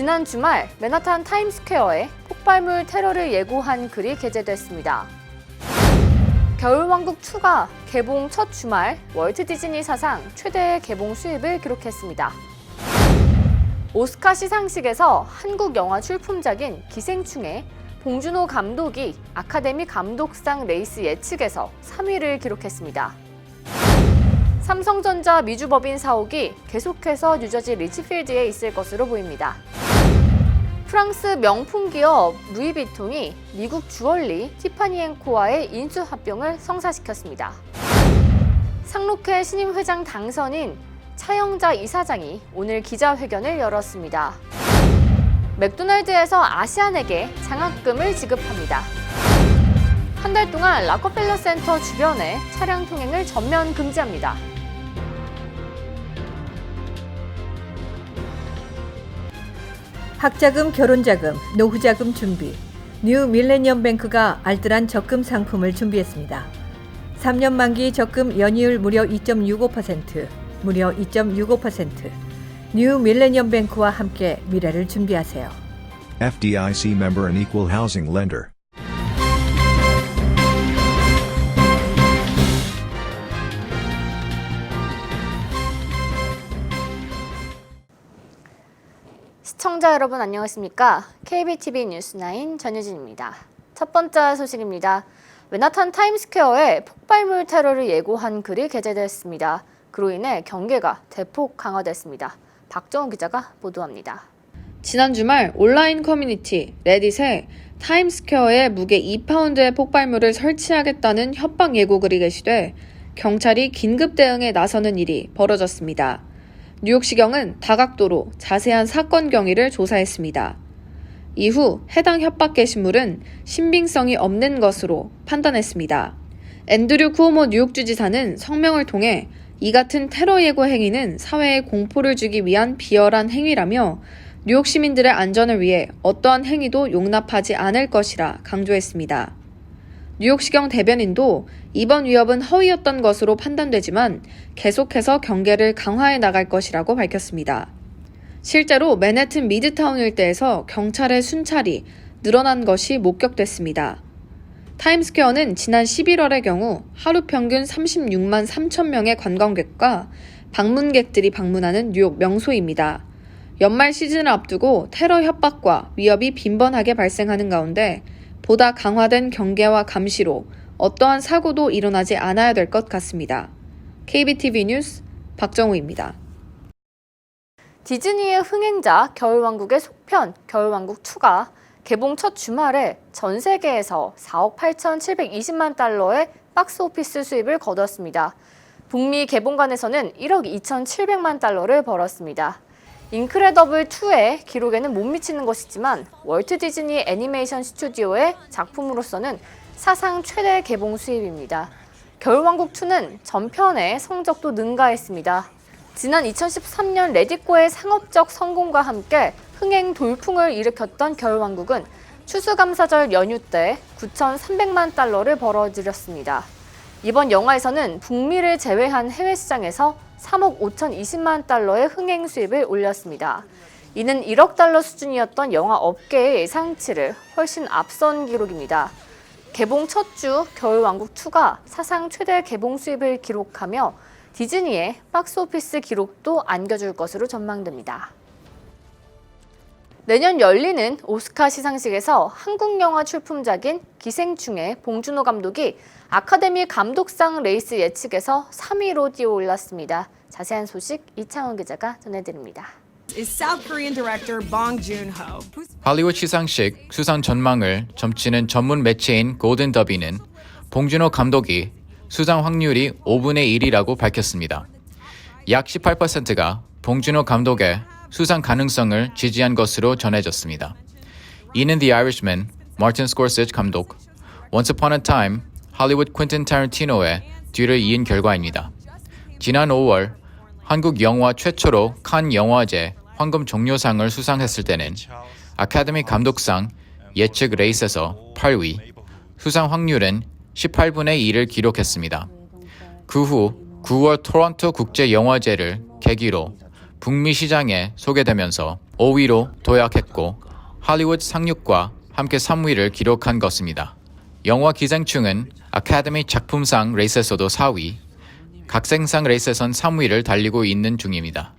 지난 주말 맨하탄 타임스퀘어에 폭발물 테러를 예고한 글이 게재됐습니다. 겨울왕국2가 개봉 첫 주말 월트 디즈니 사상 최대의 개봉 수입을 기록했습니다. 오스카 시상식에서 한국 영화 출품작인 기생충의 봉준호 감독이 아카데미 감독상 레이스 예측에서 3위를 기록했습니다. 삼성전자 미주법인 사옥이 계속해서 뉴저지 리치필드에 있을 것으로 보입니다. 프랑스 명품 기업 루이비통이 미국 주얼리 티파니앤코와의 인수합병을 성사시켰습니다. 상록회 신임 회장 당선인 차영자 이사장이 오늘 기자회견을 열었습니다. 맥도날드에서 아시안에게 장학금을 지급합니다. 한 달 동안 락커펠러 센터 주변에 차량 통행을 전면 금지합니다. 학자금, 결혼자금, 노후자금 준비. 뉴 밀레니엄 뱅크가 알뜰한 적금 상품을 준비했습니다. 3년 만기 적금 연이율 무려 2.65%, 무려 2.65%. 뉴 밀레니엄 뱅크와 함께 미래를 준비하세요. FDIC member and equal housing lender. 시청자 여러분 안녕하십니까? KBTV 뉴스9 전유진입니다. 첫 번째 소식입니다. 맨하탄 타임스퀘어에 폭발물 테러를 예고한 글이 게재됐습니다. 그로 인해 경계가 대폭 강화됐습니다. 박정우 기자가 보도합니다. 지난 주말 온라인 커뮤니티 레딧에 타임스퀘어에 무게 2파운드의 폭발물을 설치하겠다는 협박 예고글이 게시돼 경찰이 긴급 대응에 나서는 일이 벌어졌습니다. 뉴욕시경은 다각도로 자세한 사건 경위를 조사했습니다. 이후 해당 협박 게시물은 신빙성이 없는 것으로 판단했습니다. 앤드류 쿠오모 뉴욕주지사는 성명을 통해 이 같은 테러 예고 행위는 사회에 공포를 주기 위한 비열한 행위라며 뉴욕 시민들의 안전을 위해 어떠한 행위도 용납하지 않을 것이라 강조했습니다. 뉴욕시경 대변인도 이번 위협은 허위였던 것으로 판단되지만 계속해서 경계를 강화해 나갈 것이라고 밝혔습니다. 실제로 맨해튼 미드타운 일대에서 경찰의 순찰이 늘어난 것이 목격됐습니다. 타임스퀘어는 지난 11월의 경우 하루 평균 36만 3천 명의 관광객과 방문객들이 방문하는 뉴욕 명소입니다. 연말 시즌을 앞두고 테러 협박과 위협이 빈번하게 발생하는 가운데 보다 강화된 경계와 감시로 어떠한 사고도 일어나지 않아야 될 것 같습니다. KBTV 뉴스 박정우입니다. 디즈니의 흥행작 겨울왕국의 속편 겨울왕국2가 개봉 첫 주말에 전 세계에서 4억 8,720만 달러의 박스오피스 수입을 거뒀습니다. 북미 개봉관에서는 1억 2,700만 달러를 벌었습니다. 인크레더블2의 기록에는 못 미치는 것이지만 월트 디즈니 애니메이션 스튜디오의 작품으로서는 사상 최대 개봉 수입입니다. 겨울왕국2는 전편의 성적도 능가했습니다. 지난 2013년 레디꼬의 상업적 성공과 함께 흥행 돌풍을 일으켰던 겨울왕국은 추수감사절 연휴 때 9,300만 달러를 벌어들였습니다. 이번 영화에서는 북미를 제외한 해외 시장에서 3억 5,020만 달러의 흥행 수입을 올렸습니다. 이는 1억 달러 수준이었던 영화 업계의 예상치를 훨씬 앞선 기록입니다. 개봉 첫 주 겨울왕국2가 사상 최대 개봉 수입을 기록하며 디즈니의 박스오피스 기록도 안겨줄 것으로 전망됩니다. 내년 열리는 오스카 시상식에서 한국 영화 출품작인 기생충의 봉준호 감독이 아카데미 감독상 레이스 예측에서 3위로 뛰어올랐습니다. 자세한 소식 이창원 기자가 전해드립니다. 할리우드 시상식 수상 전망을 점치는 전문 매체인 골든 더비는 봉준호 감독이 수상 확률이 5분의 1이라고 밝혔습니다. 약 18%가 봉준호 감독의 수상 가능성을 지지한 것으로 전해졌습니다. 이는 The Irishman, 마틴 스코세지 감독, Once Upon a Time, 할리우드 퀸틴 타란티노의 뒤를 이은 결과입니다. 지난 5월 한국 영화 최초로 칸 영화제 황금 종려상을 수상했을 때는 아카데미 감독상 예측 레이스에서 8위, 수상 확률은 18분의 1을 기록했습니다. 그 후 9월 토론토 국제영화제를 계기로 북미 시장에 소개되면서 5위로 도약했고 할리우드 상륙과 함께 3위를 기록한 것입니다. 영화 기생충은 아카데미 작품상 레이스에서도 4위, 각색상 레이스에선 3위를 달리고 있는 중입니다.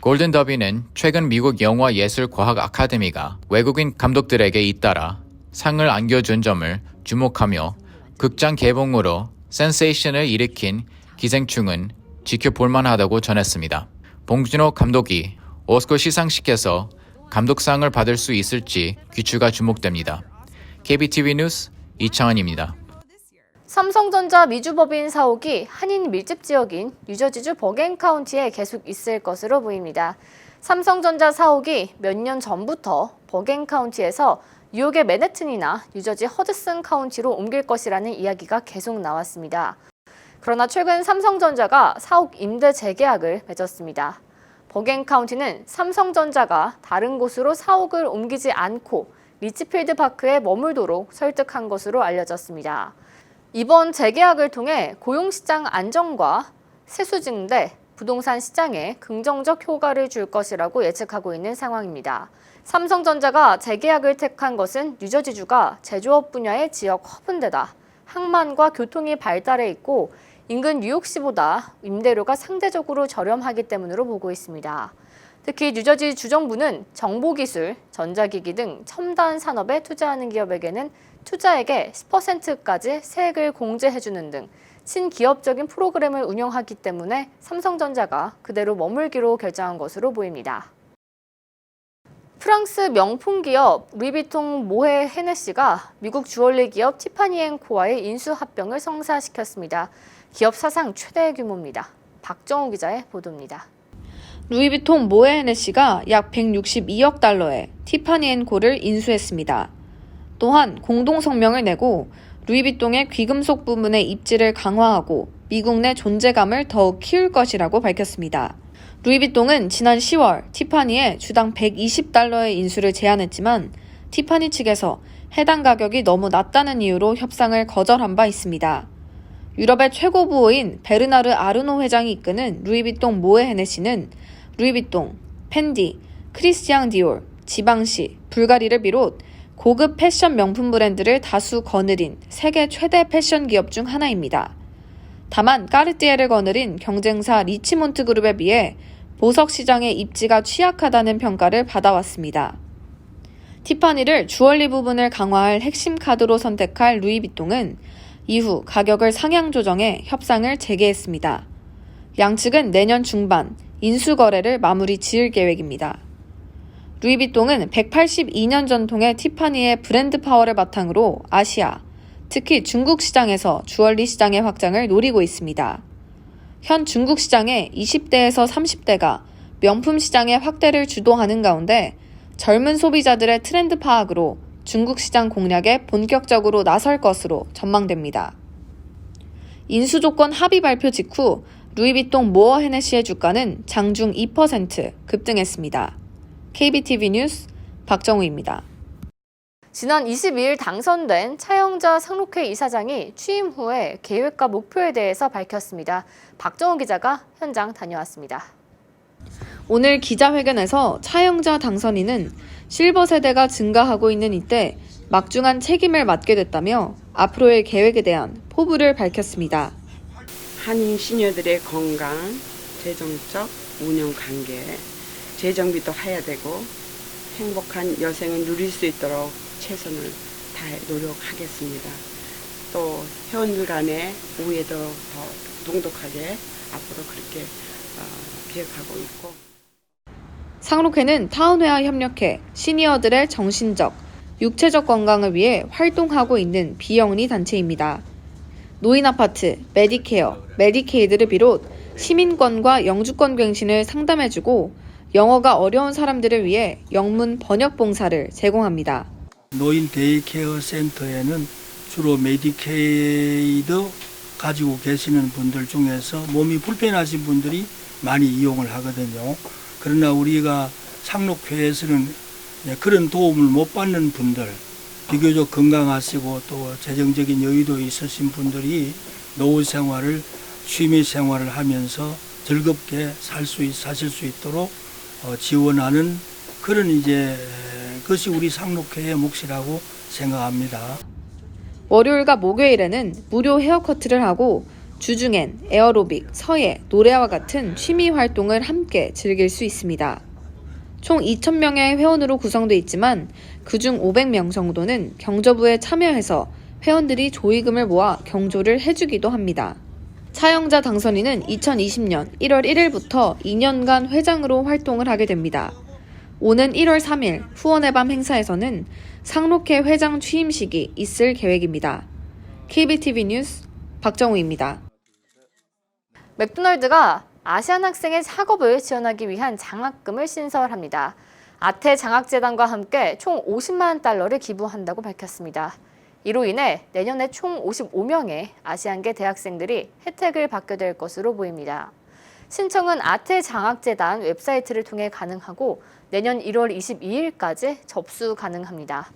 골든 더비는 최근 미국 영화예술과학 아카데미가 외국인 감독들에게 잇따라 상을 안겨준 점을 주목하며 극장 개봉으로 센세이션을 일으킨 기생충은 지켜볼만하다고 전했습니다. 봉준호 감독이 오스카 시상식에서 감독상을 받을 수 있을지 귀추가 주목됩니다. KBTV 뉴스 이창환입니다. 삼성전자 미주법인 사옥이 한인 밀집 지역인 뉴저지주 버겐카운티에 계속 있을 것으로 보입니다. 삼성전자 사옥이 몇 년 전부터 버겐카운티에서 뉴욕의 맨해튼이나 뉴저지 허드슨 카운티로 옮길 것이라는 이야기가 계속 나왔습니다. 그러나 최근 삼성전자가 사옥 임대 재계약을 맺었습니다. 버겐카운티는 삼성전자가 다른 곳으로 사옥을 옮기지 않고 리치필드 파크에 머물도록 설득한 것으로 알려졌습니다. 이번 재계약을 통해 고용시장 안정과 세수 증대, 부동산 시장에 긍정적 효과를 줄 것이라고 예측하고 있는 상황입니다. 삼성전자가 재계약을 택한 것은 뉴저지주가 제조업 분야의 지역 허브인데다 항만과 교통이 발달해 있고 인근 뉴욕시보다 임대료가 상대적으로 저렴하기 때문으로 보고 있습니다. 특히 뉴저지 주정부는 정보기술, 전자기기 등 첨단 산업에 투자하는 기업에게는 투자액의 10%까지 세액을 공제해주는 등 친기업적인 프로그램을 운영하기 때문에 삼성전자가 그대로 머물기로 결정한 것으로 보입니다. 프랑스 명품 기업 루이비통 모해 헤네시가 미국 주얼리 기업 티파니 앤 코와의 인수 합병을 성사시켰습니다. 기업 사상 최대 규모입니다. 박정우 기자의 보도입니다. 루이비통 모해 헤네시가 약 162억 달러에 티파니 앤 코를 인수했습니다. 또한 공동 성명을 내고 루이비통의 귀금속 부문의 입지를 강화하고 미국 내 존재감을 더욱 키울 것이라고 밝혔습니다. 루이비통은 지난 10월 티파니에 주당 120달러의 인수를 제안했지만 티파니 측에서 해당 가격이 너무 낮다는 이유로 협상을 거절한 바 있습니다. 유럽의 최고 부호인 베르나르 아르노 회장이 이끄는 루이비통 모해 헤네시는 루이비통, 펜디, 크리스티앙 디올, 지방시, 불가리를 비롯 고급 패션 명품 브랜드를 다수 거느린 세계 최대 패션 기업 중 하나입니다. 다만 까르띠에를 거느린 경쟁사 리치몬트 그룹에 비해 보석 시장의 입지가 취약하다는 평가를 받아왔습니다. 티파니를 주얼리 부분을 강화할 핵심 카드로 선택할 루이비통은 이후 가격을 상향 조정해 협상을 재개했습니다. 양측은 내년 중반 인수 거래를 마무리 지을 계획입니다. 루이비통은 182년 전통의 티파니의 브랜드 파워를 바탕으로 아시아, 특히 중국 시장에서 주얼리 시장의 확장을 노리고 있습니다. 현 중국 시장의 20대에서 30대가 명품 시장의 확대를 주도하는 가운데 젊은 소비자들의 트렌드 파악으로 중국 시장 공략에 본격적으로 나설 것으로 전망됩니다. 인수 조건 합의 발표 직후 루이비통 모어 헤네시의 주가는 장중 2% 급등했습니다. KBTV 뉴스 박정우입니다. 지난 22일 당선된 차영자 상록회 이사장이 취임 후에 계획과 목표에 대해서 밝혔습니다. 박정우 기자가 현장 다녀왔습니다. 오늘 기자회견에서 차영자 당선인은 실버 세대가 증가하고 있는 이때 막중한 책임을 맡게 됐다며 앞으로의 계획에 대한 포부를 밝혔습니다. 한인 시니어들의 건강, 재정적 운영 관계, 재정비도 해야 되고 행복한 여생을 누릴 수 있도록 최선을 다해 노력하겠습니다. 또 회원들 간의 우애도 더 돈독하게 앞으로 그렇게 기획하고 있고. 상록회는 타운회와 협력해 시니어들의 정신적, 육체적 건강을 위해 활동하고 있는 비영리 단체입니다. 노인아파트, 메디케어, 메디케이드를 비롯 시민권과 영주권 갱신을 상담해주고 영어가 어려운 사람들을 위해 영문 번역 봉사를 제공합니다. 노인 데이케어 센터에는 주로 메디케이드 가지고 계시는 분들 중에서 몸이 불편하신 분들이 많이 이용을 하거든요. 그러나 우리가 상록회에서는 그런 도움을 못 받는 분들, 비교적 건강하시고 또 재정적인 여유도 있으신 분들이 노후 생활을, 취미 생활을 하면서 즐겁게 사실 수 있도록 지원하는 그런 것이 우리 상록회의 몫이라고 생각합니다. 월요일과 목요일에는 무료 헤어커트를 하고 주중엔 에어로빅, 서예, 노래와 같은 취미 활동을 함께 즐길 수 있습니다. 총 2,000명의 회원으로 구성돼 있지만 그중 500명 정도는 경조부에 참여해서 회원들이 조의금을 모아 경조를 해주기도 합니다. 차영자 당선인은 2020년 1월 1일부터 2년간 회장으로 활동을 하게 됩니다. 오는 1월 3일 후원의 밤 행사에서는 상록회 회장 취임식이 있을 계획입니다. KBTV 뉴스 박정우입니다. 맥도날드가 아시안 학생의 학업을 지원하기 위한 장학금을 신설합니다. 아태 장학재단과 함께 총 50만 달러를 기부한다고 밝혔습니다. 이로 인해 내년에 총 55명의 아시안계 대학생들이 혜택을 받게 될 것으로 보입니다. 신청은 아태 장학재단 웹사이트를 통해 가능하고 내년 1월 22일까지 접수 가능합니다.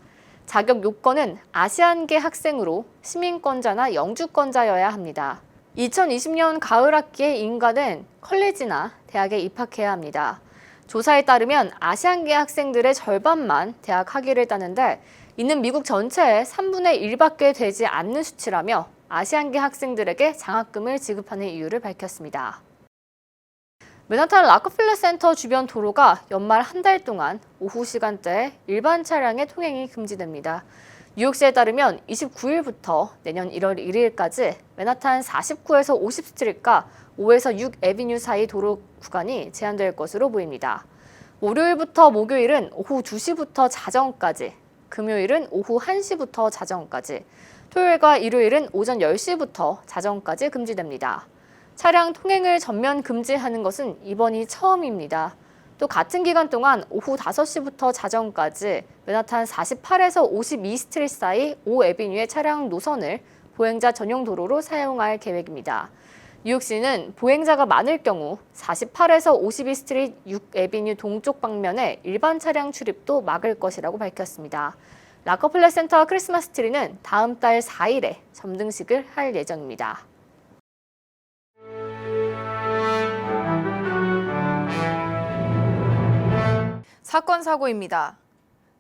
자격 요건은 아시안계 학생으로 시민권자나 영주권자여야 합니다. 2020년 가을 학기에 인가된 컬리지나 대학에 입학해야 합니다. 조사에 따르면 아시안계 학생들의 절반만 대학 학위를 따는데 이는 미국 전체의 3분의 1밖에 되지 않는 수치라며 아시안계 학생들에게 장학금을 지급하는 이유를 밝혔습니다. 맨하탄 락커필러 센터 주변 도로가 연말 한 달 동안 오후 시간대에 일반 차량의 통행이 금지됩니다. 뉴욕시에 따르면 29일부터 내년 1월 1일까지 맨하탄 49에서 50스트리트과 5에서 6 애비뉴 사이 도로 구간이 제한될 것으로 보입니다. 월요일부터 목요일은 오후 2시부터 자정까지, 금요일은 오후 1시부터 자정까지, 토요일과 일요일은 오전 10시부터 자정까지 금지됩니다. 차량 통행을 전면 금지하는 것은 이번이 처음입니다. 또 같은 기간 동안 오후 5시부터 자정까지 맨하탄 48에서 52 스트리트 사이 5 애비뉴의 차량 노선을 보행자 전용 도로로 사용할 계획입니다. 뉴욕시는 보행자가 많을 경우 48에서 52 스트리트 6 애비뉴 동쪽 방면에 일반 차량 출입도 막을 것이라고 밝혔습니다. 락커필러 센터 크리스마스 트리는 다음 달 4일에 점등식을 할 예정입니다. 사건 사고입니다.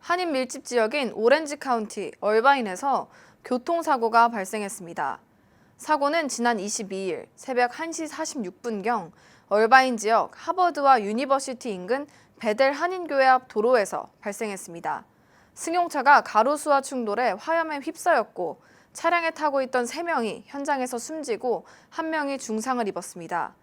한인 밀집 지역인 오렌지 카운티 얼바인에서 교통사고가 발생했습니다. 사고는 지난 22일 새벽 1시 46분경 얼바인 지역 하버드와 유니버시티 인근 베델 한인교회 앞 도로에서 발생했습니다. 승용차가 가로수와 충돌해 화염에 휩싸였고 차량에 타고 있던 3명이 현장에서 숨지고 1명이 중상을 입었습니다.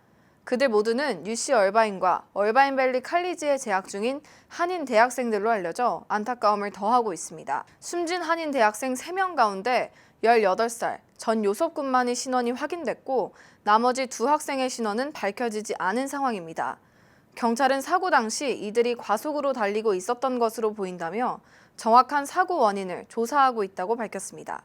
그들 모두는 UC 얼바인과 얼바인밸리 칼리지에 재학 중인 한인 대학생들로 알려져 안타까움을 더하고 있습니다. 숨진 한인 대학생 3명 가운데 18살 전 요섭군만의 신원이 확인됐고 나머지 2학생의 신원은 밝혀지지 않은 상황입니다. 경찰은 사고 당시 이들이 과속으로 달리고 있었던 것으로 보인다며 정확한 사고 원인을 조사하고 있다고 밝혔습니다.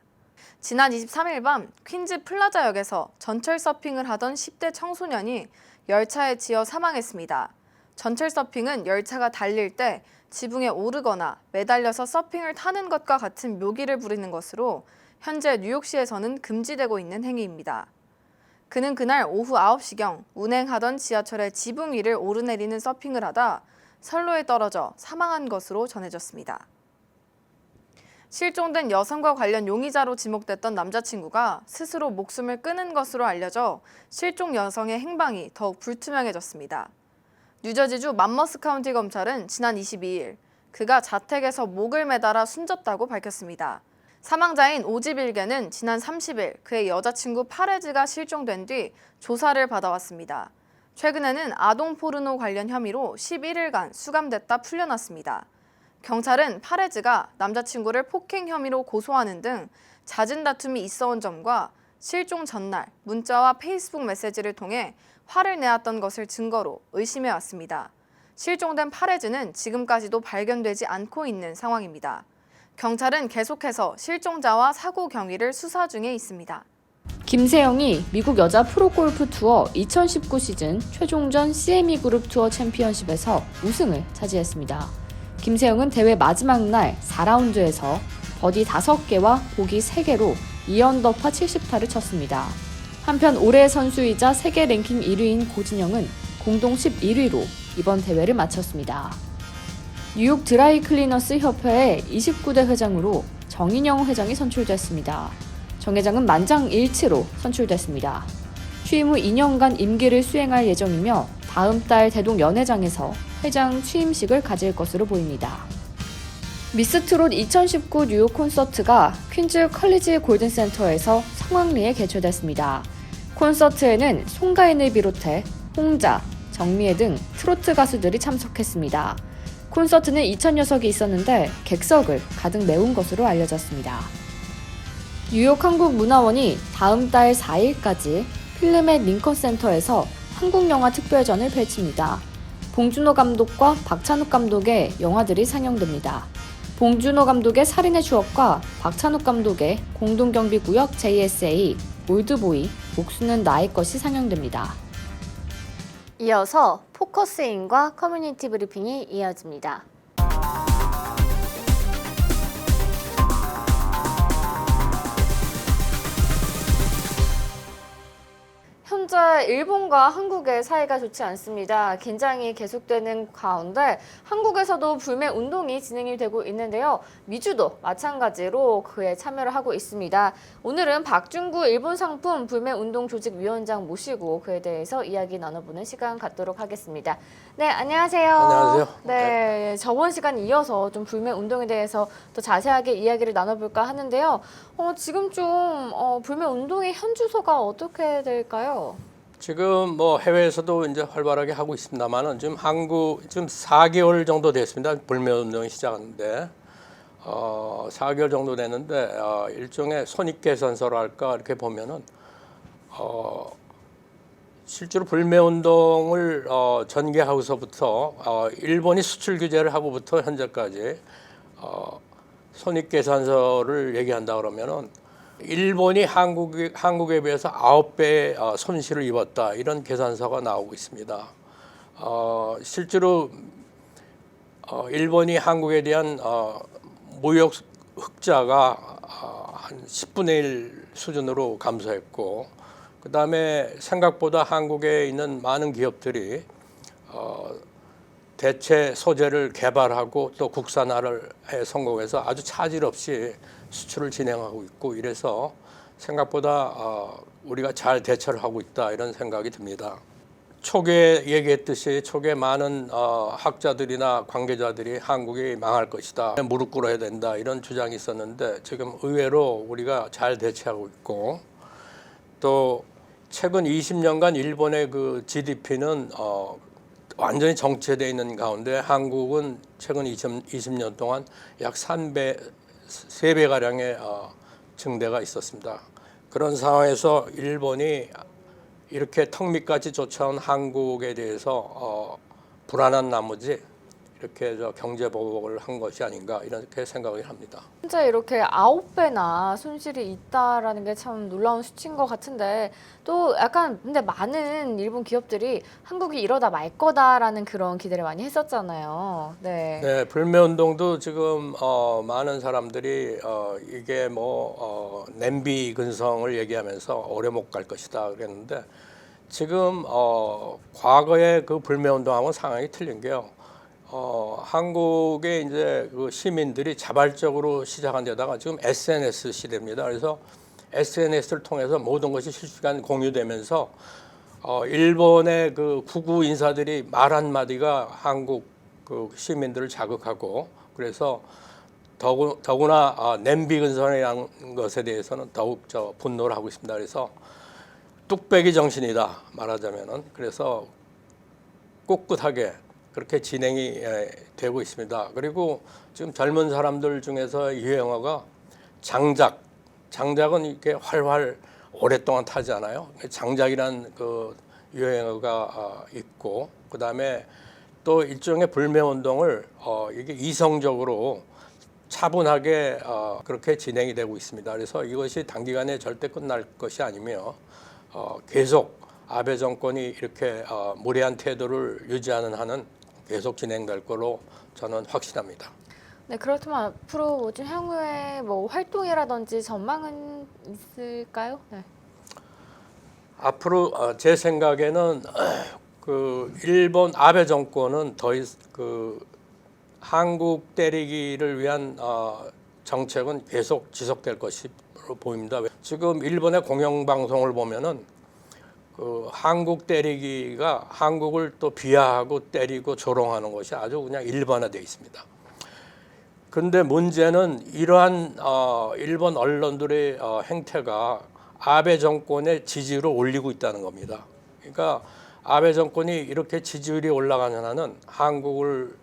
지난 23일 밤 퀸즈 플라자역에서 전철 서핑을 하던 10대 청소년이 열차에 치여 사망했습니다. 전철 서핑은 열차가 달릴 때 지붕에 오르거나 매달려서 서핑을 타는 것과 같은 묘기를 부리는 것으로 현재 뉴욕시에서는 금지되고 있는 행위입니다. 그는 그날 오후 9시경 운행하던 지하철의 지붕 위를 오르내리는 서핑을 하다 선로에 떨어져 사망한 것으로 전해졌습니다. 실종된 여성과 관련 용의자로 지목됐던 남자친구가 스스로 목숨을 끊은 것으로 알려져 실종 여성의 행방이 더욱 불투명해졌습니다. 뉴저지주 맘머스 카운티 검찰은 지난 22일 그가 자택에서 목을 매달아 숨졌다고 밝혔습니다. 사망자인 오지빌게는 지난 30일 그의 여자친구 파레즈가 실종된 뒤 조사를 받아왔습니다. 최근에는 아동 포르노 관련 혐의로 11일간 수감됐다 풀려났습니다. 경찰은 파레즈가 남자친구를 폭행 혐의로 고소하는 등 잦은 다툼이 있어온 점과 실종 전날 문자와 페이스북 메시지를 통해 화를 내었던 것을 증거로 의심해왔습니다. 실종된 파레즈는 지금까지도 발견되지 않고 있는 상황입니다. 경찰은 계속해서 실종자와 사고 경위를 수사 중에 있습니다. 김세영이 미국 여자 프로골프 투어 2019 시즌 최종전 CME 그룹 투어 챔피언십에서 우승을 차지했습니다. 김세영은 대회 마지막 날 4라운드에서 버디 5개와 보기 3개로 2언더파 70타를 쳤습니다. 한편 올해 선수이자 세계 랭킹 1위인 고진영은 공동 11위로 이번 대회를 마쳤습니다. 뉴욕 드라이 클리너스 협회의 29대 회장으로 정인영 회장이 선출됐습니다. 정 회장은 만장일치로 선출됐습니다. 취임 후 2년간 임기를 수행할 예정이며 다음 달 대동연회장에서 회장 취임식을 가질 것으로 보입니다. 미스트롯 2019 뉴욕 콘서트가 퀸즈 컬리지 골든센터에서 성황리에 개최됐습니다. 콘서트에는 송가인을 비롯해 홍자, 정미애 등 트로트 가수들이 참석했습니다. 콘서트는 2,000여석이 있었는데 객석을 가득 메운 것으로 알려졌습니다. 뉴욕 한국문화원이 다음 달 4일까지 필름의 링컨센터에서 한국영화 특별전을 펼칩니다. 봉준호 감독과 박찬욱 감독의 영화들이 상영됩니다. 봉준호 감독의 살인의 추억과 박찬욱 감독의 공동경비구역 JSA, 올드보이, 목수는 나의 것이 상영됩니다. 이어서 포커스인과 커뮤니티 브리핑이 이어집니다. 현재 일본과 한국의 사이가 좋지 않습니다. 긴장이 계속되는 가운데 한국에서도 불매 운동이 진행이 되고 있는데요. 미주도 마찬가지로 그에 참여를 하고 있습니다. 오늘은 박준구 일본 상품 불매 운동 조직 위원장 모시고 그에 대해서 이야기 나눠보는 시간 갖도록 하겠습니다. 네, 안녕하세요. 안녕하세요. 네, 저번 시간 이어서 좀 불매 운동에 대해서 더 자세하게 이야기를 나눠볼까 하는데요. 지금 좀 불매 운동의 현 주소가 어떻게 될까요? 지금 뭐 해외에서도 이제 활발하게 하고 있습니다만은 지금 한국 지금 4개월 정도 됐습니다. 불매 운동이 시작하는데 4개월 정도 됐는데 일종의 손익계산서랄까 이렇게 보면은 실제로 불매 운동을 전개하고서부터 일본이 수출 규제를 하고부터 현재까지 손익계산서를 얘기한다 그러면은 일본이 한국에 비해서 9배의 손실을 입었다 이런 계산서가 나오고 있습니다. 실제로 일본이 한국에 대한 무역 흑자가 한 10분의 1 수준으로 감소했고, 그 다음에 생각보다 한국에 있는 많은 기업들이 대체 소재를 개발하고 또 국산화를 성공해서 아주 차질 없이 수출을 진행하고 있고, 이래서 생각보다 우리가 잘 대처를 하고 있다 이런 생각이 듭니다. 초기에 얘기했듯이 초기에 많은 학자들이나 관계자들이 한국이 망할 것이다, 무릎 꿇어야 된다 이런 주장이 있었는데 지금 의외로 우리가 잘 대처하고 있고, 또 최근 20년간 일본의 그 GDP는 완전히 정체되어 있는 가운데 한국은 최근 20년 동안 약 3배가량의 증대가 있었습니다. 그런 상황에서 일본이 이렇게 턱 밑까지 쫓아온 한국에 대해서 불안한 나머지 이렇게 경제 보복을 한 것이 아닌가 이렇게 생각을 합니다. 현재 이렇게 9배나 손실이 있다라는 게 참 놀라운 수치인 것 같은데, 또 약간 근데 많은 일본 기업들이 한국이 이러다 말 거다라는 그런 기대를 많이 했었잖아요. 네. 네, 불매 운동도 지금 많은 사람들이 이게 뭐 냄비 근성을 얘기하면서 오래 못 갈 것이다 그랬는데, 지금 과거의 그 불매 운동하고는 상황이 틀린 게요. 한국의 이제 그 시민들이 자발적으로 시작한 데다가 지금 SNS 시대입니다. 그래서 SNS를 통해서 모든 것이 실시간 공유되면서 일본의 그 구구 인사들이 말 한마디가 한국 그 시민들을 자극하고, 그래서 더구나 냄비 근성이라는 것에 대해서는 더욱 분노를 하고 있습니다. 그래서 뚝배기 정신이다 말하자면은, 그래서 꿋꿋하게 그렇게 진행이 되고 있습니다. 그리고 지금 젊은 사람들 중에서 유행어가 장작은 이렇게 활활 오랫동안 타지 않아요. 장작이란 그 유행어가 있고, 그 다음에 또 일종의 불매 운동을 이게 이성적으로 차분하게 그렇게 진행이 되고 있습니다. 그래서 이것이 단기간에 절대 끝날 것이 아니며 계속 아베 정권이 이렇게 무례한 태도를 유지하는 한은 계속 진행될 거로 저는 확신합니다. 네, 그렇다면 앞으로 좀 향후에 뭐 활동이라든지 전망은 있을까요? 네. 앞으로 제 생각에는 그 일본 아베 정권은 한국 때리기를 위한 정책은 계속 지속될 것으로 보입니다. 지금 일본의 공영방송을 보면은 그 한국 때리기가 한국을 또 비하하고 때리고 조롱하는 것이 아주 그냥 일반화되어 있습니다. 그런데 문제는 이러한 일본 언론들의 행태가 아베 정권의 지지율을 올리고 있다는 겁니다. 그러니까 아베 정권이 이렇게 지지율이 올라가는 한은 한국을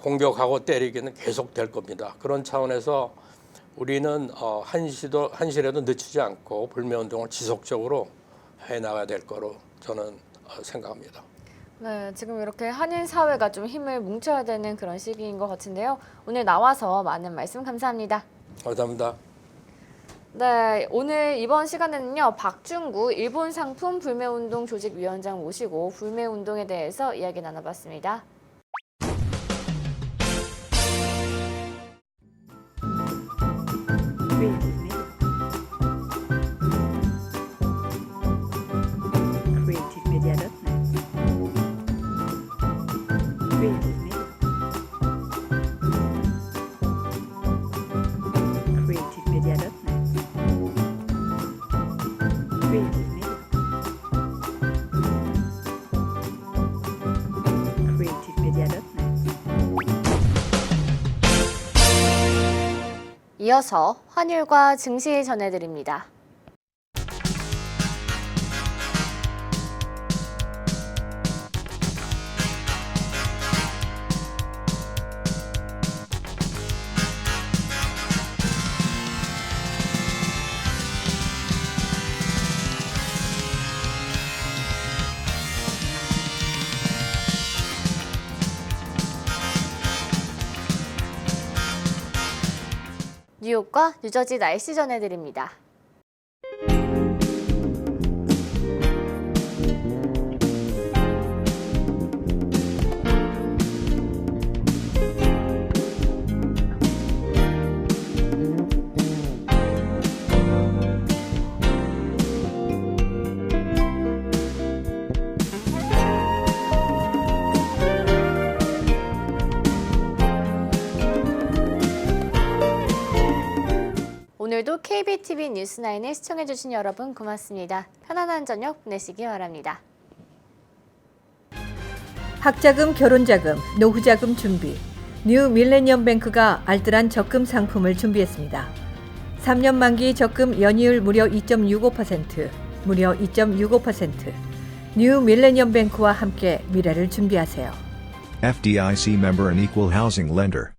공격하고 때리기는 계속 될 겁니다. 그런 차원에서 우리는 한시라도 늦추지 않고 불매운동을 지속적으로 해나가야 될 거로 저는 생각합니다. 네, 지금 이렇게 한인 사회가 좀 힘을 뭉쳐야 되는 그런 시기인 것 같은데요. 오늘 나와서 많은 말씀 감사합니다. 감사합니다. 네, 오늘 이번 시간에는요, 박중구 일본 상품 불매운동 조직위원장 모시고 불매운동에 대해서 이야기 나눠봤습니다. 이어서 환율과 증시 전해드립니다. 뉴욕과 뉴저지 날씨 전해드립니다. 오늘도 KBTV 뉴스9을 시청해주신 여러분 고맙습니다. 편안한 저녁 보내시기 바랍니다. 학자금, 결혼자금, 노후자금 준비. 뉴 밀레니엄 뱅크가 알뜰한 적금 상품을 준비했습니다. 3년 만기 적금 연이율 무려 2.65%, 무려 2.65%. 뉴 밀레니엄 뱅크와 함께 미래를 준비하세요. FDIC member and equal housing lender.